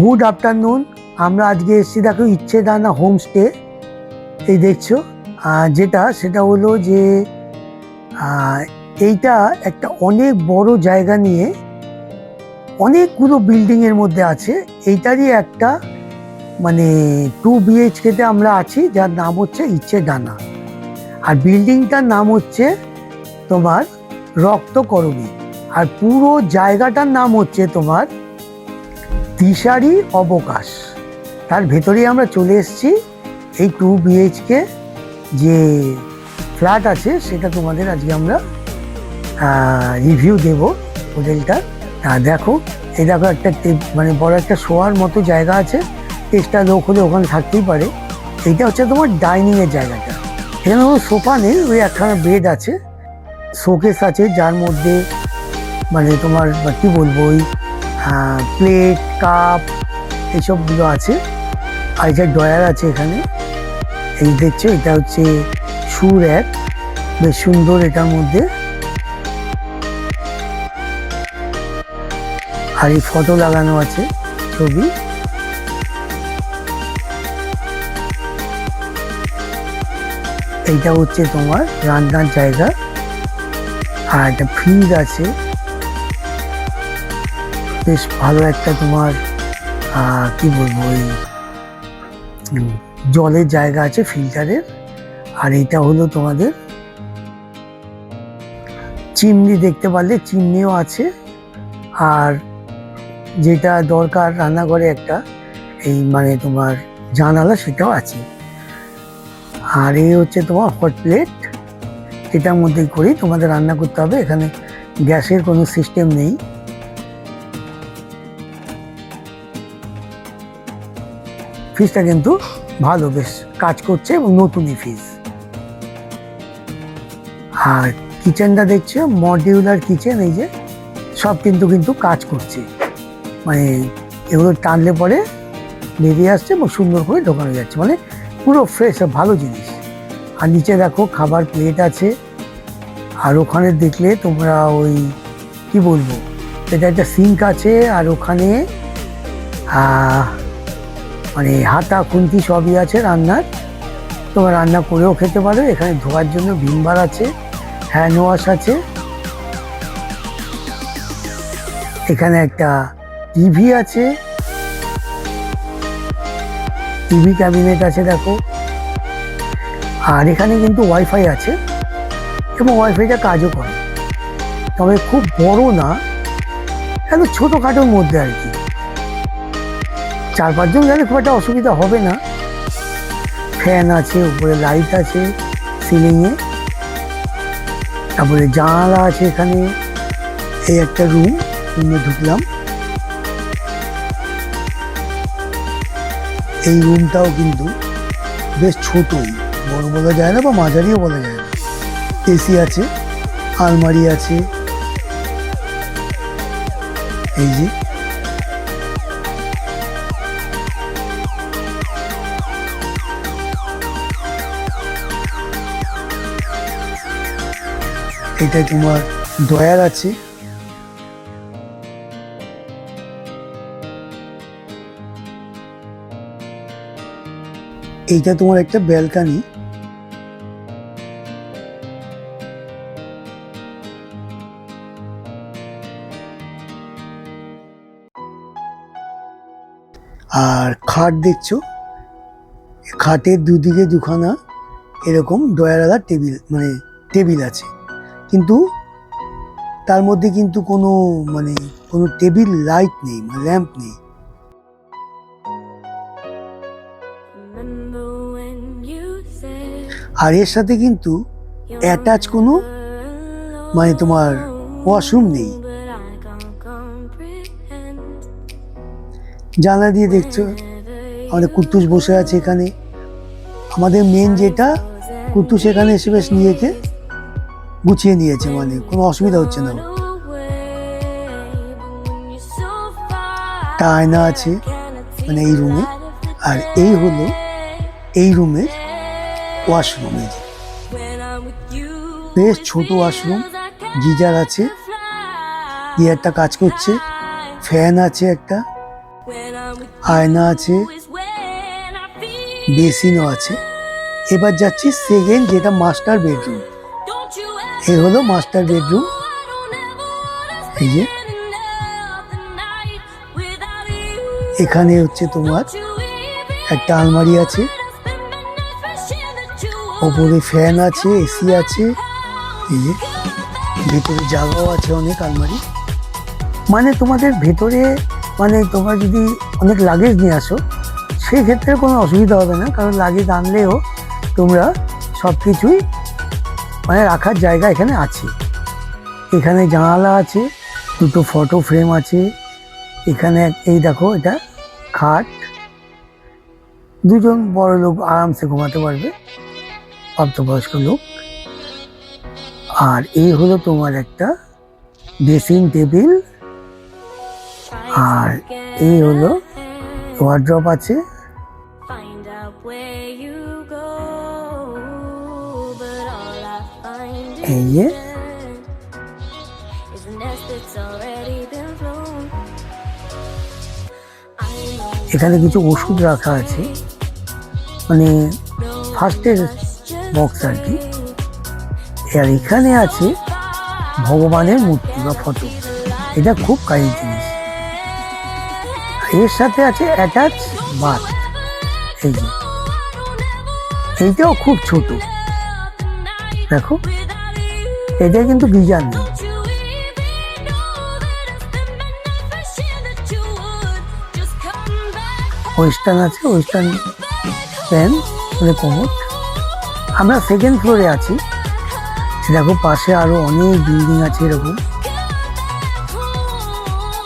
Good afternoon. আমরা আজকে এসেছি দেখো ইচ্ছেদানা হোমস্টে। এই দেখছো সেটা হলো যে এইটা একটা অনেক বড় জায়গা নিয়ে অনেকগুলো বিল্ডিংয়ের মধ্যে আছে। এইটারই একটা মানে 2 BHKতে আমরা আছি, যার নাম হচ্ছে ইচ্ছেদানা। আর বিল্ডিংটার নাম হচ্ছে তোমার রক্তকরণী। আর পুরো জায়গাটার নাম হচ্ছে তোমার দিশারি অবকাশ। তার ভেতরেই আমরা চলে এসেছি। এই 2 BHK যে ফ্ল্যাট আছে সেটা তোমাদের আজকে আমরা রিভিউ দেব হোটেলটার। দেখো একটা মানে বড় একটা শোয়ার মতো জায়গা আছে। এক্সট্রা লোক হলে ওখানে থাকতেই পারে। এইটা হচ্ছে তোমার ডাইনিংয়ের জায়গাটা। এখানে কোনো সোফা নেই, ওই একখানা বেড আছে, শোকেস আছে যার মধ্যে মানে তোমার কি বলবো ওই প্লেট কাপ এইসবগুলো আছে। আর এটা ড্রয়ার আছে এখানে। এই দেখছো এটা হচ্ছে শু র্যাক, বেশ সুন্দর এটার মধ্যে। আর এই ফটো লাগানো আছে, ছবি। এইটা হচ্ছে তোমার রান্নার জায়গা। আর একটা ফ্রিজ আছে, বেশ ভালো একটা তোমার কি বলবো ওই জলের জায়গা আছে ফিল্টারের। আর এইটা হলো তোমাদের চিমনি, দেখতে পারলে চিমনিও আছে। আর যেটা দরকার রান্নাঘরে একটা এই মানে তোমার জানালা, সেটাও আছে। আর এই হচ্ছে তোমার হট প্লেট, এটার মধ্যেই করেই তোমাদের রান্না করতে হবে। এখানে গ্যাসের কোনো সিস্টেম নেই। ফ্রিজটা কিন্তু ভালো, বেশ কাজ করছে এবং নতুনই ফ্রিজ। আর কিচেনটা দেখছো মডিউলার কিচেন। এই যে সব কিন্তু কাজ করছে, মানে এগুলো টানলে পরে বেরিয়ে আসছে এবং সুন্দর করে ঢোকানো যাচ্ছে, মানে পুরো ফ্রেশ ভালো জিনিস। আর নিচে দেখো খাবার প্লেট আছে। আর ওখানে দেখলে তোমরা ওই কি বলবো এটা একটা সিঙ্ক আছে। আর ওখানে মানে হাতা খুন্তি সবই আছে রান্নার। তোমরা রান্না করেও খেতে পারো। এখানে ধোয়ার জন্য ভিম বার আছে, হ্যান্ড ওয়াশ আছে। এখানে একটা টিভি আছে, টিভি ক্যাবিনেট আছে দেখো। আর এখানে কিন্তু ওয়াইফাই আছে এবং ওয়াইফাইটা কাজও করে, তবে খুব বড় না, একদম ছোটোখাটোর মধ্যে আর কি। 4-5 জন গেলে খুব একটা অসুবিধা হবে না। ফ্যান আছে, উপরে লাইট আছে সিলিংয়ে। তারপরে জানালা আছে এখানে। এই একটা রুমে ঢুকলাম। এই রুমটাও কিন্তু বেশ ছোটই, বড় বলা যায় না বা মাঝারিও বলা যায় না। এসি আছে, আলমারি আছে। এই যে এটা তোমার ড্রয়ার আছে। এইটা তোমার একটা ব্যালকানি। আর খাট দেখছো, খাটের দুদিকে দুখানা এরকম ড্রয়ারওয়ালা টেবিল আছে, কিন্তু তার মধ্যে কিন্তু কোনো টেবিল লাইট নেই, মানে ল্যাম্প নেই। আর এর সাথে কিন্তু অ্যাটাচ কোনো মানে তোমার ওয়াশরুম নেই। জানলা দিয়ে দেখছো আমাদের কুট্টুস বসে আছে এখানে। আমাদের মেন যেটা কুট্টুস এখানে এসে বেশ নিজেকে গুছিয়ে নিয়েছে, মানে কোনো অসুবিধা হচ্ছে না। একটা আয়না আছে মানে এই রুমে। আর এই হলো এই রুমের ওয়াশরুম। এই যে বেশ ছোট ওয়াশরুম, গিজার আছে, গিজারটা কাজ করছে, ফ্যান আছে একটা। আয়না আছে, বেসিনও আছে। এবার যাচ্ছি সেকেন্ড, যেটা মাস্টার বেডরুম। এই হলো মাস্টার বেডরুম। এই যে এখানে হচ্ছে তোমার একটা আলমারি আছে, ওপরে ফ্যান আছে, এসি আছে। এই যে ভেতরে জায়গাও আছে অনেক, আলমারি। মানে তোমাদের ভেতরে মানে তোমরা যদি অনেক লাগেজ নিয়ে আসো সেই ক্ষেত্রে কোনো অসুবিধা হবে না, কারণ লাগেজ আনলেও তোমরা সব কিছুই মানে রাখার জায়গা এখানে আছে। এখানে জানালা আছে, দুটো ফটো ফ্রেম আছে। এখানে এই দেখো, এটা খাট, দুজন বড় লোক আরামসে ঘুমাতে পারবে, প্রাপ্তবয়স্ক লোক। আর এই হলো তোমার একটা ড্রেসিং টেবিল, আর এই হলো ওয়ার্ড্রপ আছে। এই যে এখানে কিছু ওষুধ রাখা আছে, মানে ফার্স্ট এড বক্স আর কি। আর এখানে আছে ভগবানের মূর্তি বা ফটো, এটা খুব কাজের জিনিস। এর সাথে আছে অ্যাটাচ বাথ। এই যে এইটাও খুব ছোট, দেখো এটা কিন্তু গিজার নেই। ওয়েস্টার্ন আছে, ওয়েস্টার্ন ফ্যান, মানে কোমোড। আমরা সেকেন্ড ফ্লোরে আছি, দেখো পাশে আরো অনেক বিল্ডিং আছে এরকম,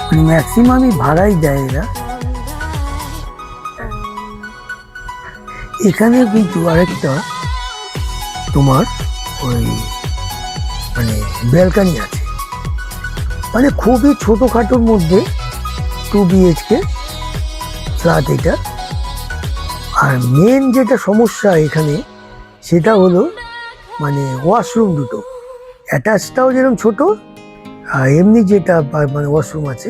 মানে ম্যাক্সিমামই ভাড়াই দেয় এরা। এখানে কিন্তু আরেকটা তোমার ওই মানে ব্যালকানি আছে, মানে খুবই ছোটোখাটোর মধ্যে 2 BHK ফ্ল্যাট এটা। আর মেন যেটা সমস্যা এখানে সেটা হলো মানে ওয়াশরুম দুটো, অ্যাটাচটাও যেরকম ছোট, আর এমনি যেটা মানে ওয়াশরুম আছে,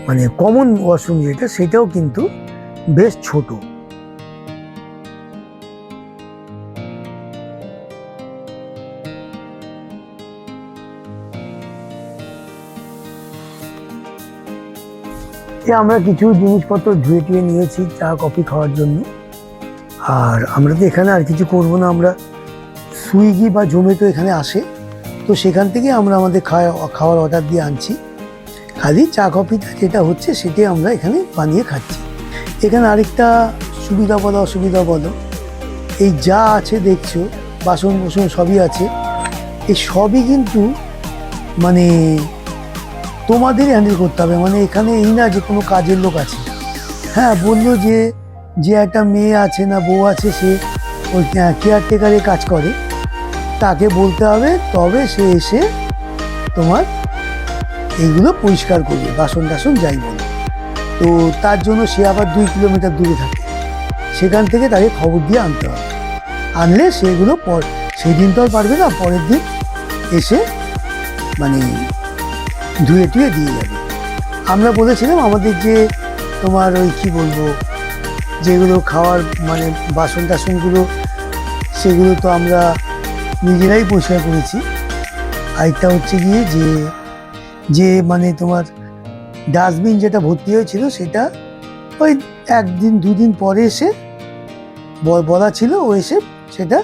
মানে কমন ওয়াশরুম যেটা, সেটাও কিন্তু বেশ ছোট। আমরা কিছু জিনিসপত্র ধুয়ে টুয়ে নিয়েছি চা কফি খাওয়ার জন্য। আর আমরা তো এখানে আর কিছু করবো না, আমরা সুইগি বা জোম্যাটো এখানে আসে, তো সেখান থেকে আমরা আমাদের খাওয়ার অর্ডার দিয়ে আনছি। খালি চা কফিটা যেটা হচ্ছে সেটাই আমরা এখানে বানিয়ে খাচ্ছি। এখানে আরেকটা সুবিধা বলো অসুবিধা বলো, এই যা আছে দেখছো বাসন কোসন সবই আছে, এই সবই কিন্তু মানে তোমাদেরই হ্যান্ডেল করতে হবে। মানে এখানে এই না যে কোনো কাজের লোক আছে, হ্যাঁ বললো যে একটা মেয়ে আছে না বউ আছে, সে ওই কেয়ারটেকারে কাজ করে, তাকে বলতে হবে, তবে সে এসে তোমার এইগুলো পরিষ্কার করবে, বাসন টাসন যাই বলে। তো তার জন্য সে আবার 2 কিলোমিটার দূরে থাকে, সেখান থেকে তাকে খবর দিয়ে আনতে হবে। আনলে সেগুলো সেই দিন তো আর পারবে না, পরের দিন এসে মানে ধুয়ে টুয়ে দিয়ে যাবে। আমরা বলেছিলাম আমাদের যে তোমার ওই কী বলবো, যেগুলো খাওয়ার মানে বাসন টাসনগুলো, সেগুলো তো আমরা নিজেরাই পরিষ্কার করেছি। আরেকটা হচ্ছে গিয়ে যে মানে তোমার ডাস্টবিন যেটা ভর্তি হয়েছিল, সেটা ওই 1 দিন 2 দিন পরে এসে বলা ছিল, ও এসে সেটা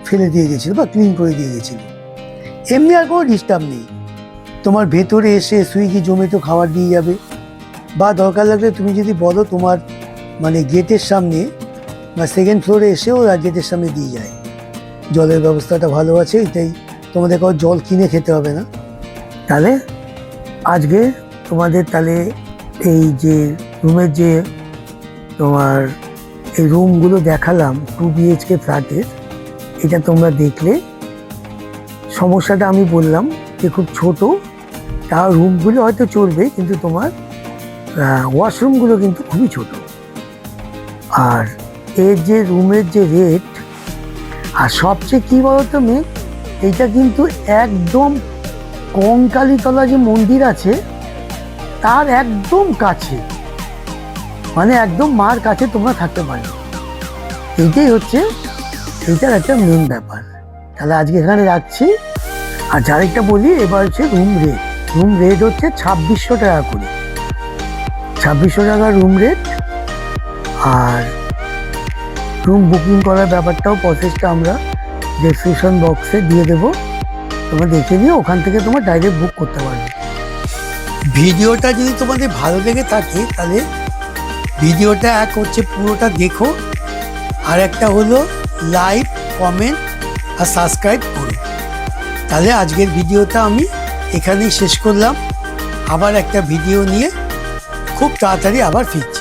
ফেলে দিয়ে গেছিলো বা ক্লিন করে দিয়ে গেছিলো। এমনি আর কোনো ডিস্টার্ব নেই, তোমার ভেতরে এসে সুইগি জোম্যাটো খাবার দিয়ে যাবে, বা দরকার লাগলে তুমি যদি বলো তোমার মানে গেটের সামনে বা সেকেন্ড ফ্লোরে এসেও গেটের সামনে দিয়ে যায়। জলের ব্যবস্থাটা ভালো আছে, এটাই তোমাদের কারো জল কিনে খেতে হবে না। তাহলে আজকে তোমাদের তাহলে এই যে রুমের যে তোমার এই রুমগুলো দেখালাম 2 BHK ফ্ল্যাটের, এটা তোমরা দেখলে। সমস্যাটা আমি বললাম যে খুব ছোট, তা রুমগুলো হয়তো চলবে, কিন্তু তোমার ওয়াশরুমগুলো কিন্তু খুবই ছোট। আর এর যে রুমের যে রেট, আর সবচেয়ে কী বলতো মেয়ে, এইটা কিন্তু একদম কঙ্কালীতলা যে মন্দির আছে তার একদম কাছে, মানে একদম মার কাছে তোমরা থাকতে পারবে। এইটাই হচ্ছে এইটার একটা মেন ব্যাপার। তাহলে আজকে এখানে রাখছি। আর যারেকটা বলি, এবার হচ্ছে রুম রেট হচ্ছে 2600 টাকা করে, 2600 টাকা রুম রেট। আর রুম বুকিং করার ব্যাপারটাও, প্রসেসটা আমরা ডেসক্রিপশন বক্সে দিয়ে দেবো, তোমরা দেখে নিও, ওখান থেকে তোমার ডাইরেক্ট বুক করতে পারবে। ভিডিওটা যদি তোমাদের ভালো লেগে থাকে তাহলে ভিডিওটা এক হচ্ছে পুরোটা দেখো, আর একটা হলো লাইক, কমেন্ট আর সাবস্ক্রাইব করো। তাহলে আজকের ভিডিওটা আমি এখানেই শেষ করলাম। আবার একটা ভিডিও নিয়ে খুব তাড়াতাড়ি আবার ফিরছি।